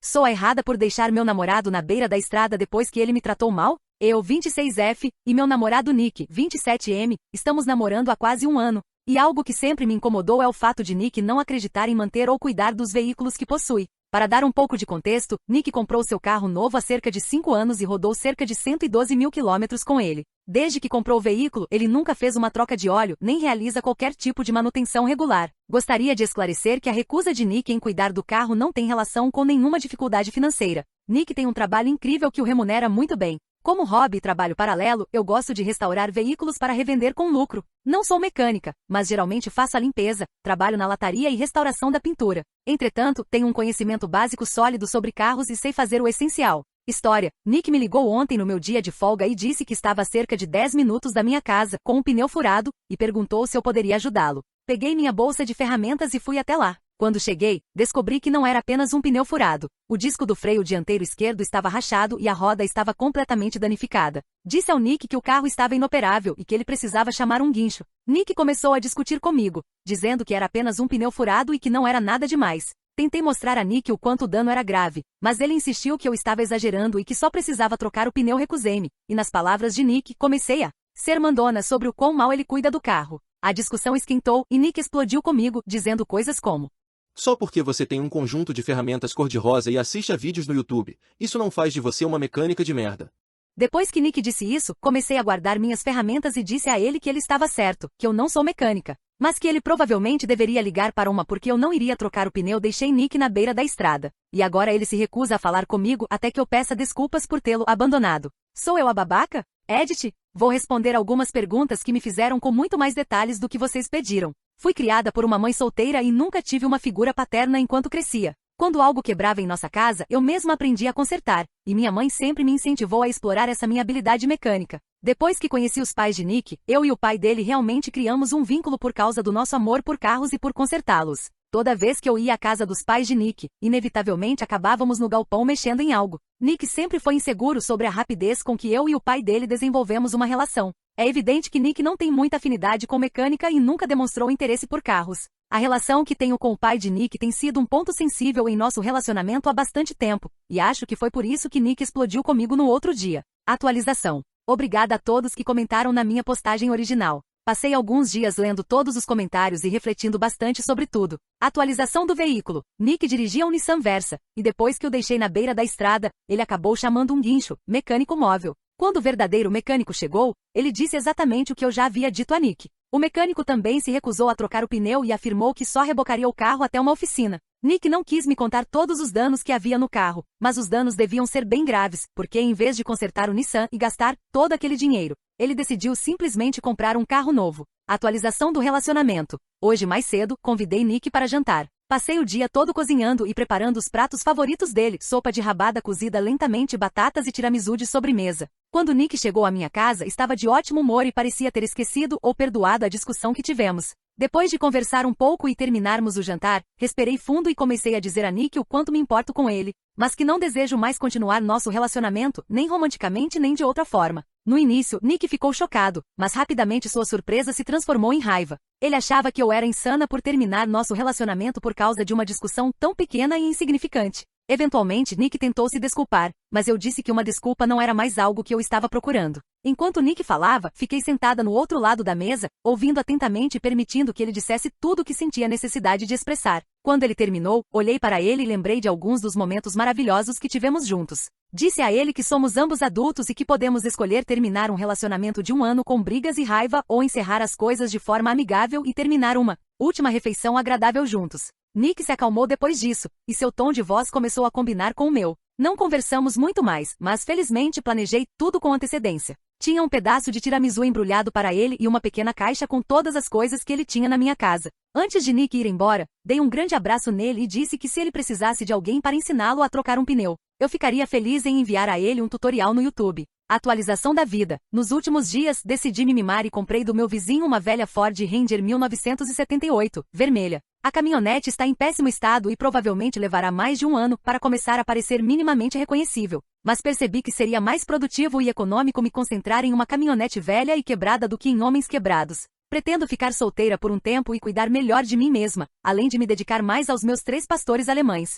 Sou a errada por deixar meu namorado na beira da estrada depois que ele me tratou mal? Eu, 26F, e meu namorado Nick, 27M, estamos namorando há quase um ano. E algo que sempre me incomodou é o fato de Nick não acreditar em manter ou cuidar dos veículos que possui. Para dar um pouco de contexto, Nick comprou seu carro novo há cerca de 5 anos e rodou cerca de 112 mil quilômetros com ele. Desde que comprou o veículo, ele nunca fez uma troca de óleo, nem realiza qualquer tipo de manutenção regular. Gostaria de esclarecer que a recusa de Nick em cuidar do carro não tem relação com nenhuma dificuldade financeira. Nick tem um trabalho incrível que o remunera muito bem. Como hobby e trabalho paralelo, eu gosto de restaurar veículos para revender com lucro. Não sou mecânica, mas geralmente faço a limpeza, trabalho na lataria e restauração da pintura. Entretanto, tenho um conhecimento básico sólido sobre carros e sei fazer o essencial. História: Nick me ligou ontem no meu dia de folga e disse que estava a cerca de 10 minutos da minha casa, com um pneu furado, e perguntou se eu poderia ajudá-lo. Peguei minha bolsa de ferramentas e fui até lá. Quando cheguei, descobri que não era apenas um pneu furado. O disco do freio dianteiro esquerdo estava rachado e a roda estava completamente danificada. Disse ao Nick que o carro estava inoperável e que ele precisava chamar um guincho. Nick começou a discutir comigo, dizendo que era apenas um pneu furado e que não era nada demais. Tentei mostrar a Nick o quanto o dano era grave, mas ele insistiu que eu estava exagerando e que só precisava trocar o pneu. Recusei-me, e nas palavras de Nick, comecei a ser mandona sobre o quão mal ele cuida do carro. A discussão esquentou e Nick explodiu comigo, dizendo coisas como: só porque você tem um conjunto de ferramentas cor-de-rosa e assiste a vídeos no YouTube, isso não faz de você uma mecânica de merda. Depois que Nick disse isso, comecei a guardar minhas ferramentas e disse a ele que ele estava certo, que eu não sou mecânica, mas que ele provavelmente deveria ligar para uma porque eu não iria trocar o pneu. Deixei Nick na beira da estrada. E agora ele se recusa a falar comigo até que eu peça desculpas por tê-lo abandonado. Sou eu a babaca? Edit? Vou responder algumas perguntas que me fizeram com muito mais detalhes do que vocês pediram. Fui criada por uma mãe solteira e nunca tive uma figura paterna enquanto crescia. Quando algo quebrava em nossa casa, eu mesma aprendi a consertar, e minha mãe sempre me incentivou a explorar essa minha habilidade mecânica. Depois que conheci os pais de Nick, eu e o pai dele realmente criamos um vínculo por causa do nosso amor por carros e por consertá-los. Toda vez que eu ia à casa dos pais de Nick, inevitavelmente acabávamos no galpão mexendo em algo. Nick sempre foi inseguro sobre a rapidez com que eu e o pai dele desenvolvemos uma relação. É evidente que Nick não tem muita afinidade com mecânica e nunca demonstrou interesse por carros. A relação que tenho com o pai de Nick tem sido um ponto sensível em nosso relacionamento há bastante tempo, e acho que foi por isso que Nick explodiu comigo no outro dia. Atualização. Obrigada a todos que comentaram na minha postagem original. Passei alguns dias lendo todos os comentários e refletindo bastante sobre tudo. Atualização do veículo. Nick dirigia um Nissan Versa, e depois que o deixei na beira da estrada, ele acabou chamando um guincho, mecânico móvel. Quando o verdadeiro mecânico chegou, ele disse exatamente o que eu já havia dito a Nick. O mecânico também se recusou a trocar o pneu e afirmou que só rebocaria o carro até uma oficina. Nick não quis me contar todos os danos que havia no carro, mas os danos deviam ser bem graves, porque em vez de consertar o Nissan e gastar todo aquele dinheiro, ele decidiu simplesmente comprar um carro novo. Atualização do relacionamento. Hoje mais cedo, convidei Nick para jantar. Passei o dia todo cozinhando e preparando os pratos favoritos dele, sopa de rabada cozida lentamente, batatas e tiramisu de sobremesa. Quando Nick chegou à minha casa, estava de ótimo humor e parecia ter esquecido ou perdoado a discussão que tivemos. Depois de conversar um pouco e terminarmos o jantar, respirei fundo e comecei a dizer a Nick o quanto me importo com ele, mas que não desejo mais continuar nosso relacionamento, nem romanticamente nem de outra forma. No início, Nick ficou chocado, mas rapidamente sua surpresa se transformou em raiva. Ele achava que eu era insana por terminar nosso relacionamento por causa de uma discussão tão pequena e insignificante. Eventualmente, Nick tentou se desculpar, mas eu disse que uma desculpa não era mais algo que eu estava procurando. Enquanto Nick falava, fiquei sentada no outro lado da mesa, ouvindo atentamente e permitindo que ele dissesse tudo o que sentia necessidade de expressar. Quando ele terminou, olhei para ele e lembrei de alguns dos momentos maravilhosos que tivemos juntos. Disse a ele que somos ambos adultos e que podemos escolher terminar um relacionamento de um ano com brigas e raiva ou encerrar as coisas de forma amigável e terminar uma última refeição agradável juntos. Nick se acalmou depois disso, e seu tom de voz começou a combinar com o meu. Não conversamos muito mais, mas felizmente planejei tudo com antecedência. Tinha um pedaço de tiramisu embrulhado para ele e uma pequena caixa com todas as coisas que ele tinha na minha casa. Antes de Nick ir embora, dei um grande abraço nele e disse que se ele precisasse de alguém para ensiná-lo a trocar um pneu, eu ficaria feliz em enviar a ele um tutorial no YouTube. Atualização da vida. Nos últimos dias, decidi me mimar e comprei do meu vizinho uma velha Ford Ranger 1978, vermelha. A caminhonete está em péssimo estado e provavelmente levará mais de um ano para começar a parecer minimamente reconhecível. Mas percebi que seria mais produtivo e econômico me concentrar em uma caminhonete velha e quebrada do que em homens quebrados. Pretendo ficar solteira por um tempo e cuidar melhor de mim mesma, além de me dedicar mais aos meus 3 pastores alemães.